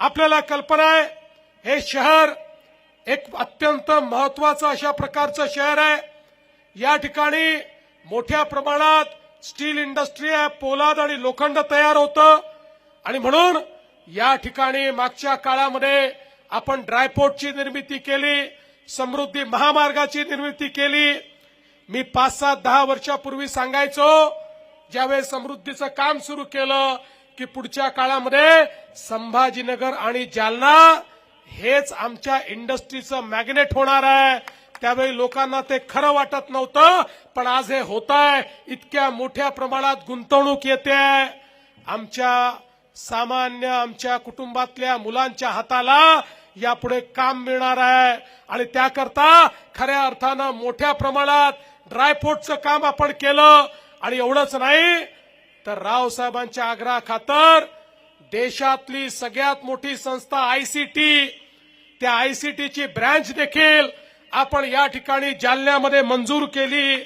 आपल्याला कल्पना आहे हे शहर एक अत्यंत महत्वाचं अशा प्रकारचं शहर आहे। या ठिकाणी मोठ्या प्रमाणात स्टील इंडस्ट्री आहे, पोलाद आणि लोखंड तयार होतं आणि म्हणून या ठिकाणी मागच्या काळामध्ये आपण ड्रायपोर्टची निर्मिती केली, समृद्धी महामार्गाची निर्मिती केली। मी 5-7-10 वर्षापूर्वी सांगायचो ज्यावेळेस समृद्धीचं काम सुरू केलं की पुढच्या काळामध्ये संभाजीनगर आणि जालना हेच आमच्या इंडस्ट्रीचं मॅग्नेट होणार आहे। त्यावेळी लोकांना ते खरं वाटत नव्हतं, पण आज हे होत आहे। इतक्या मोठ्या प्रमाणात गुंतवणूक येते, आमच्या कुटुंबातल्या मुलांच्या हाताला यापुढे काम मिळणार आहे आणि त्याकरता खऱ्या अर्थानं मोठ्या प्रमाणात ड्रायपोर्टचं काम आपण केलं। आणि एवढंच नाही तर रावसाहेबांच्या आग्रहाखातर देशातली सगळ्यात मोठी संस्था आयसीटी, त्या आयसीटीची ब्रँच देखील आपण या ठिकाणी जालन्यामध्ये मंजूर केली